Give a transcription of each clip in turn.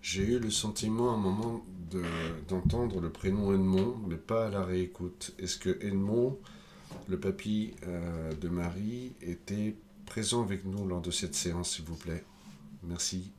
J'ai eu le sentiment à un moment d'entendre le prénom Edmond, mais pas à la réécoute. Est-ce que Edmond, le papy de Marie, était présent avec nous lors de cette séance, s'il vous plaît? Merci.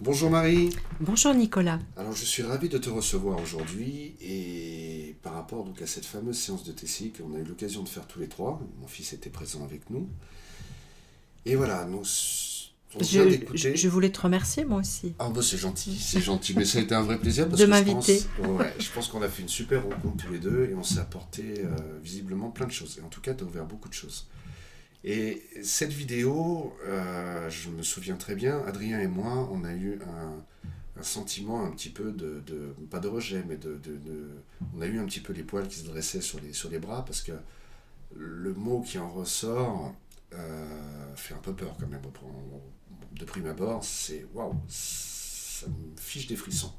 Bonjour Marie. Bonjour Nicolas. Alors je suis ravi de te recevoir aujourd'hui et par rapport donc à cette fameuse séance de TCI qu'on a eu l'occasion de faire tous les trois, mon fils était présent avec nous. Et voilà, on vient Je d'écouter. voulais te remercier moi aussi Ah bah c'est gentil, mais ça a été un vrai plaisir parce de que m'inviter. je pense qu'on a fait une super rencontre tous les deux et on s'est apporté visiblement plein de choses. Et en tout cas, tu as ouvert beaucoup de choses. Et cette vidéo, je me souviens très bien, Adrien et moi, on a eu un sentiment un petit peu pas de rejet, mais on a eu un petit peu les poils qui se dressaient sur les bras parce que le mot qui en ressort fait un peu peur quand même. De prime abord, c'est waouh, ça me fiche des frissons.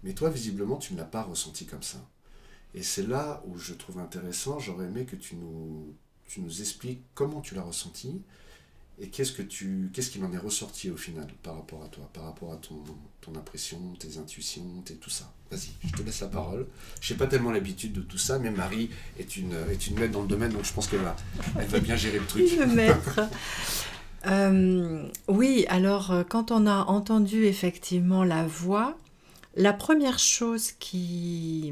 Mais toi, visiblement, tu ne l'as pas ressenti comme ça. Et c'est là où je trouve intéressant, j'aurais aimé que tu nous expliques comment tu l'as ressenti et qu'est-ce qu'il en est ressorti au final par rapport à toi, par rapport à ton impression, tes intuitions, tout ça. Vas-y, je te laisse la parole. Je n'ai pas tellement l'habitude de tout ça, mais Marie est une maître dans le domaine, donc je pense elle va bien gérer le truc. Le maître. Oui, alors quand on a entendu effectivement la voix, la première chose qui...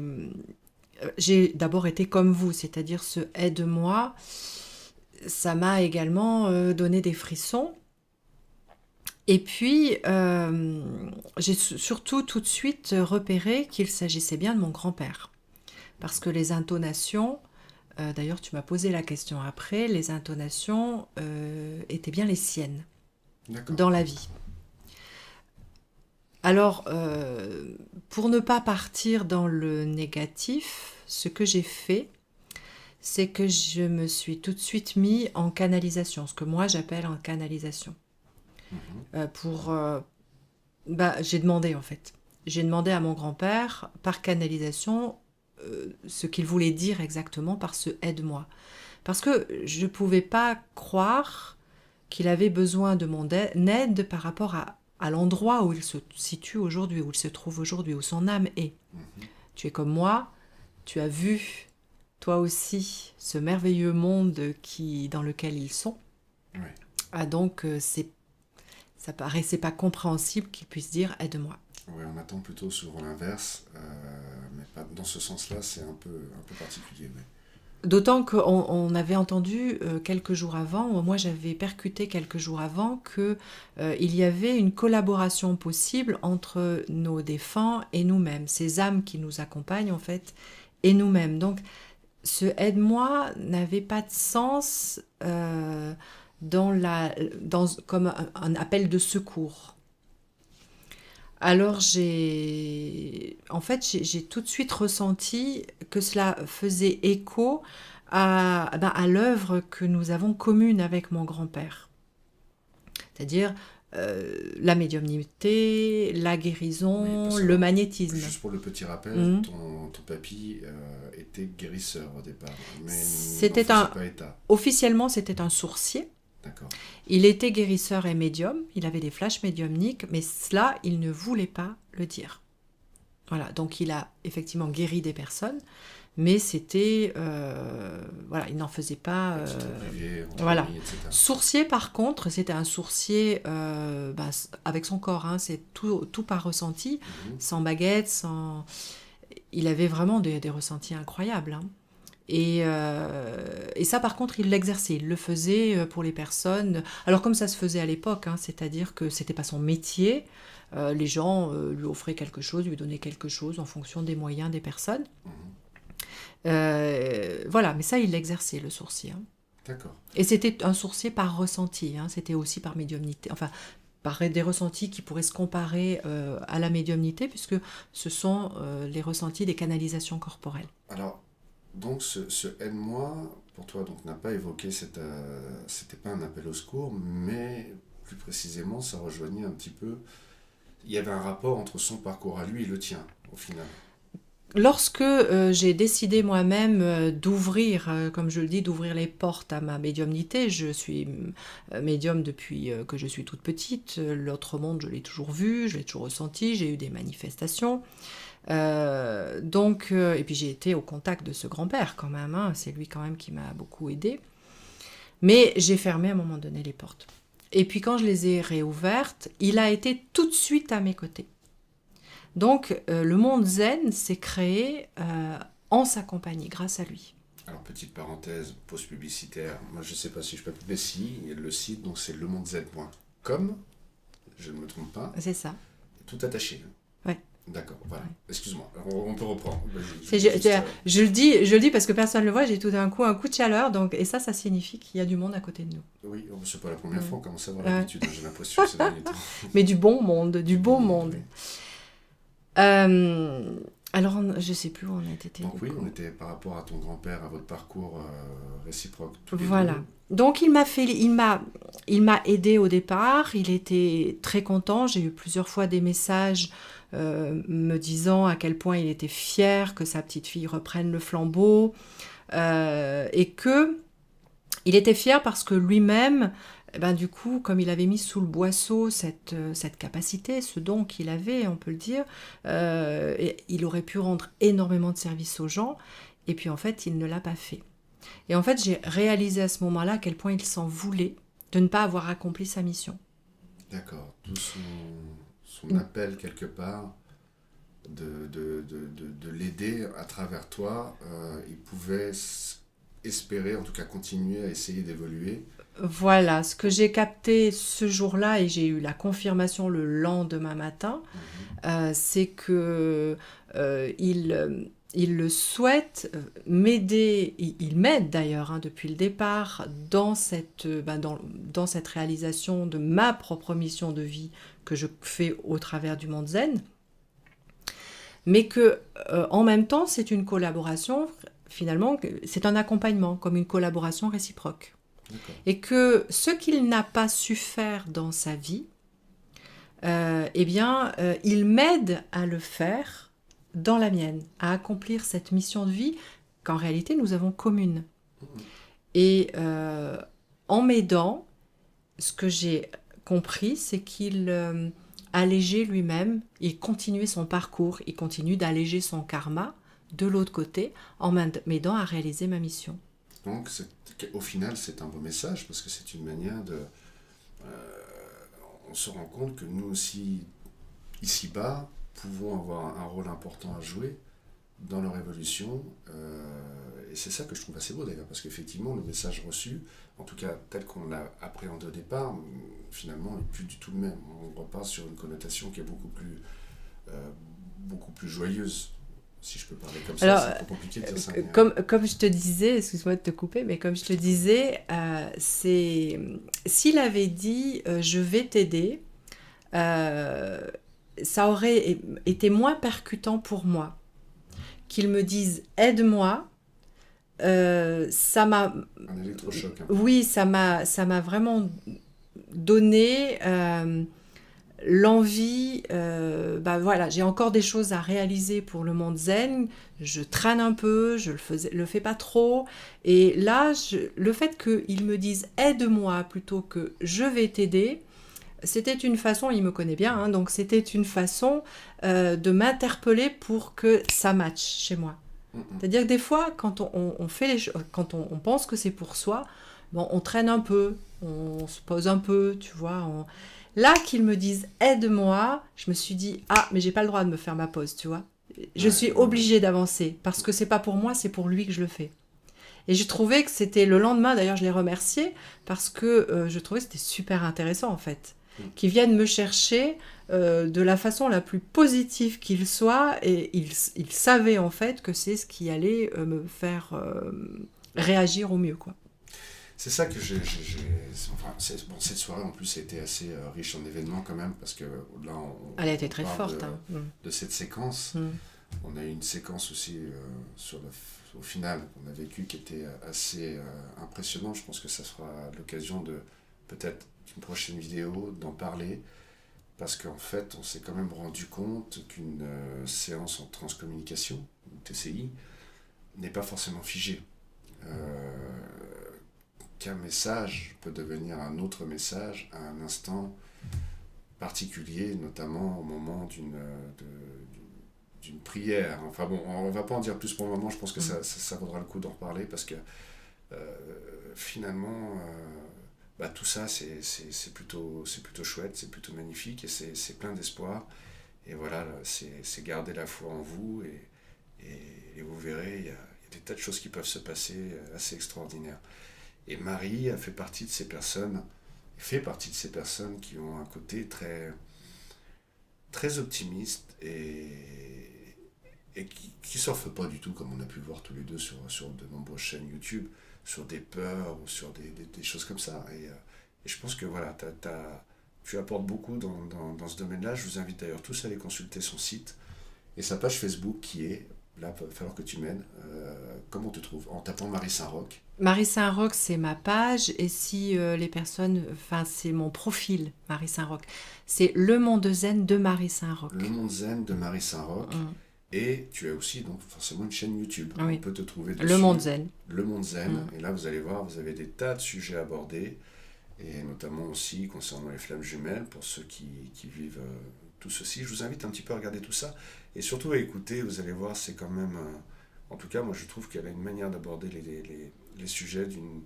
J'ai d'abord été comme vous, c'est-à-dire ce aide-moi, ça m'a également donné des frissons. Et puis, j'ai surtout tout de suite repéré qu'il s'agissait bien de mon grand-père. Parce que les intonations, d'ailleurs tu m'as posé la question après, les intonations étaient bien les siennes D'accord. dans la vie. Alors, pour ne pas partir dans le négatif, ce que j'ai fait, c'est que je me suis tout de suite mis en canalisation, ce que moi j'appelle en canalisation. Mhm. Pour, j'ai demandé en fait. J'ai demandé à mon grand-père, par canalisation, ce qu'il voulait dire exactement par ce aide-moi. Parce que je ne pouvais pas croire qu'il avait besoin de mon aide par rapport à l'endroit où il se situe aujourd'hui, où il se trouve aujourd'hui, où son âme est. Mhm. Tu es comme moi, tu as vu, toi aussi, ce merveilleux monde dans lequel ils sont. Ouais. Ah donc, ça paraissait pas compréhensible qu'il puisse dire aide-moi. Ouais, on attend plutôt souvent l'inverse, mais pas, dans ce sens-là, c'est un peu particulier. Ouais. D'autant qu'on avait entendu quelques jours avant, ou moi j'avais percuté quelques jours avant, que il y avait une collaboration possible entre nos défunts et nous-mêmes, ces âmes qui nous accompagnent en fait, et nous-mêmes. Donc ce aide-moi n'avait pas de sens comme un appel de secours. Alors j'ai tout de suite ressenti que cela faisait écho à l'œuvre que nous avons commune avec mon grand-père. C'est-à-dire la médiumnité, la Oui, guérison, parce que le alors, magnétisme. juste pour le petit rappel, Mhm. ton papy était guérisseur au départ, mais n'en C'était faisait un, pas état. Officiellement, c'était un sourcier. D'accord. Il était guérisseur et médium. Il avait des flashs médiumniques, mais cela, il ne voulait pas le dire. Voilà, donc il a effectivement guéri des personnes, mais c'était voilà, il n'en faisait pas Pas de titre privé, entre voilà. amis, etc. Sourcier par contre, c'était un sourcier avec son corps, hein, c'est tout par ressenti, Mhm. sans baguette, sans il avait vraiment des ressentis incroyables, hein. Et ça, par contre, il l'exerçait, il le faisait pour les personnes. Alors, comme ça se faisait à l'époque, hein, c'est-à-dire que c'était pas son métier, les gens lui offraient quelque chose, lui donnaient quelque chose en fonction des moyens des personnes. Mhm. Voilà, mais ça, il l'exerçait, le sourcier, hein. D'accord. Et c'était un sourcier par ressenti, hein, c'était aussi par médiumnité, enfin, par des ressentis qui pourraient se comparer à la médiumnité, puisque ce sont les ressentis des canalisations corporelles. Alors, donc ce aide-moi, pour toi, donc n'a pas évoqué c'était pas un appel au secours, mais plus précisément, ça rejoignait un petit peu. Il y avait un rapport entre son parcours à lui et le tien, au final. Lorsque j'ai décidé moi-même d'ouvrir, comme je le dis, d'ouvrir les portes à ma médiumnité, je suis médium depuis que je suis toute petite. L'autre monde, je l'ai toujours vu, je l'ai toujours ressenti, j'ai eu des manifestations. Et puis j'ai été au contact de ce grand-père quand même, hein, c'est lui quand même qui m'a beaucoup aidée. Mais j'ai fermé à un moment donné les portes. Et puis quand je les ai réouvertes, il a été tout de suite à mes côtés. Donc le monde zen s'est créé en sa compagnie, grâce à lui. Alors, petite parenthèse, pause publicitaire. Moi, je ne sais pas si je peux... Mais si, le site, donc c'est lemondezen.com, je ne me trompe pas. C'est ça. Tout attaché. Ouais. D'accord, voilà. Ouais. Excuse-moi, on peut reprendre. Je le dis parce que personne ne le voit, j'ai tout d'un coup un coup de chaleur, et ça signifie qu'il y a du monde à côté de nous. Oui, c'est pas la première fois, on commence à avoir Ouais. l'habitude, j'ai l'impression, ces derniers temps. Mais du bon monde, du beau monde. Oui. Alors, je ne sais plus où on était. Donc oui, on était par rapport à ton grand-père, à votre parcours réciproque. Voilà. Donc il m'a aidé au départ, il était très content, j'ai eu plusieurs fois des messages me disant à quel point il était fier que sa petite fille reprenne le flambeau et que il était fier parce que lui-même, du coup, comme il avait mis sous le boisseau cette capacité, ce don qu'il avait, on peut le dire, il aurait pu rendre énormément de services aux gens, et puis en fait, il ne l'a pas fait. Et en fait, j'ai réalisé à ce moment-là à quel point il s'en voulait de ne pas avoir accompli sa mission. D'accord, d'où son appel quelque part de l'aider à travers toi. Il pouvait espérer, en tout cas continuer à essayer d'évoluer. Voilà, ce que j'ai capté ce jour-là, et j'ai eu la confirmation le lendemain matin, c'est que il le souhaite m'aider, il m'aide d'ailleurs depuis le départ dans cette réalisation de ma propre mission de vie que je fais au travers du monde zen, mais que en même temps c'est une collaboration, finalement c'est un accompagnement, comme une collaboration réciproque. D'accord. Et que ce qu'il n'a pas su faire dans sa vie, il m'aide à le faire dans la mienne, à accomplir cette mission de vie qu'en réalité nous avons commune. Et en m'aidant, ce que j'ai compris, c'est qu'il allégeait lui-même, il continuait son parcours, il continue d'alléger son karma de l'autre côté en m'aidant à réaliser ma mission. Donc, au final, c'est un beau message parce que c'est une manière de... on se rend compte que nous aussi, ici-bas, pouvons avoir un rôle important à jouer dans leur évolution. Et c'est ça que je trouve assez beau d'ailleurs, parce qu'effectivement, le message reçu, en tout cas tel qu'on l'a appréhendé au départ, finalement, n'est plus du tout le même. On repart sur une connotation qui est beaucoup plus joyeuse. Si je peux parler comme ça, alors, c'est un peu compliqué de dire ça. Comme je te disais, excuse-moi de te couper, mais comme je te disais, s'il avait dit je vais t'aider, ça aurait été moins percutant pour moi. Qu'il me dise aide-moi, ça m'a... Un électrochoc. Oui, ça m'a vraiment donné... l'envie, voilà, j'ai encore des choses à réaliser pour le monde zen, je traîne un peu, je le fais pas trop, et là, le fait qu'il me dise aide-moi plutôt que je vais t'aider, c'était une façon, il me connaît bien, hein, donc c'était une façon de m'interpeller pour que ça matche chez moi. C'est-à-dire que des fois, quand on fait les choses, quand on pense que c'est pour soi, bon, on traîne un peu, on se pose un peu, tu vois, Là, qu'ils me disent « aide-moi », je me suis dit « ah, mais j'ai pas le droit de me faire ma pause, tu vois. Je suis obligée d'avancer, parce que c'est pas pour moi, c'est pour lui que je le fais. » Et je trouvais que c'était le lendemain, d'ailleurs je l'ai remercié, parce que je trouvais que c'était super intéressant en fait. Qu'ils viennent me chercher de la façon la plus positive qu'il soit, et ils savaient en fait que c'est ce qui allait me faire réagir au mieux, quoi. c'est ça que enfin, bon, cette soirée, en plus, a été assez riche en événements quand même, parce que là, Elle a été on très parle forte, hein. de cette séquence. Mm. On a eu une séquence aussi au final qu'on a vécu qui était assez impressionnante. Je pense que ça sera l'occasion de peut-être une prochaine vidéo d'en parler, parce qu'en fait, on s'est quand même rendu compte qu'une séance en transcommunication, ou TCI, n'est pas forcément figée. Qu'un message peut devenir un autre message à un instant particulier, notamment au moment d'une prière. Enfin bon, on va pas en dire plus pour le moment, je pense que ça vaudra le coup d'en reparler, parce que finalement, tout ça, c'est plutôt chouette, c'est plutôt magnifique, et c'est plein d'espoir. Et voilà, c'est garder la foi en vous, et vous verrez, il y a des tas de choses qui peuvent se passer assez extraordinaires. Et Marie fait partie de ces personnes qui ont un côté très, très optimiste, et qui surfent pas du tout, comme on a pu le voir tous les deux sur de nombreuses chaînes YouTube, sur des peurs ou sur des choses comme ça. Et je pense que voilà, tu apportes beaucoup dans ce domaine-là. Je vous invite d'ailleurs tous à aller consulter son site et sa page Facebook qui est, là, il va falloir que tu m'aides. Comment on te trouve? En tapant Marie Saint-Roch. Marie Saint-Roch, c'est ma page, et si les personnes, enfin, c'est mon profil, Marie Saint-Roch. C'est Le Monde Zen de Marie Saint-Roch. Le Monde Zen de Marie Saint-Roch. Mm. Et tu as aussi donc forcément une chaîne YouTube. Oui. On peut te trouver dessus. Le Monde Zen. Le Monde Zen. Mm. Et là, vous allez voir, vous avez des tas de sujets abordés, et notamment aussi concernant les flammes jumelles, pour ceux qui vivent tout ceci. Je vous invite un petit peu à regarder tout ça, et surtout à écouter. Vous allez voir, c'est quand même... en tout cas, moi, je trouve qu'elle a une manière d'aborder les sujets d'une...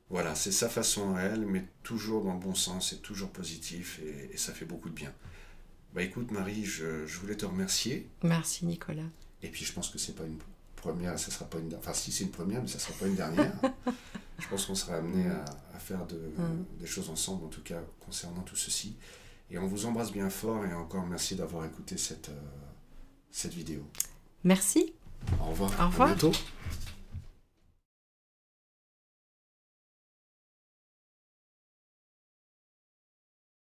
Voilà, c'est sa façon à elle, mais toujours dans le bon sens, et toujours positif, et ça fait beaucoup de bien. Bah écoute Marie, je voulais te remercier. Merci Nicolas. Et puis je pense que c'est pas une première, ça sera pas une... Enfin si c'est une première, mais ça sera pas une dernière. Je pense qu'on sera amené à faire des choses ensemble, en tout cas concernant tout ceci. Et on vous embrasse bien fort, et encore merci d'avoir écouté cette vidéo. Merci. Au revoir. Au revoir. À bientôt.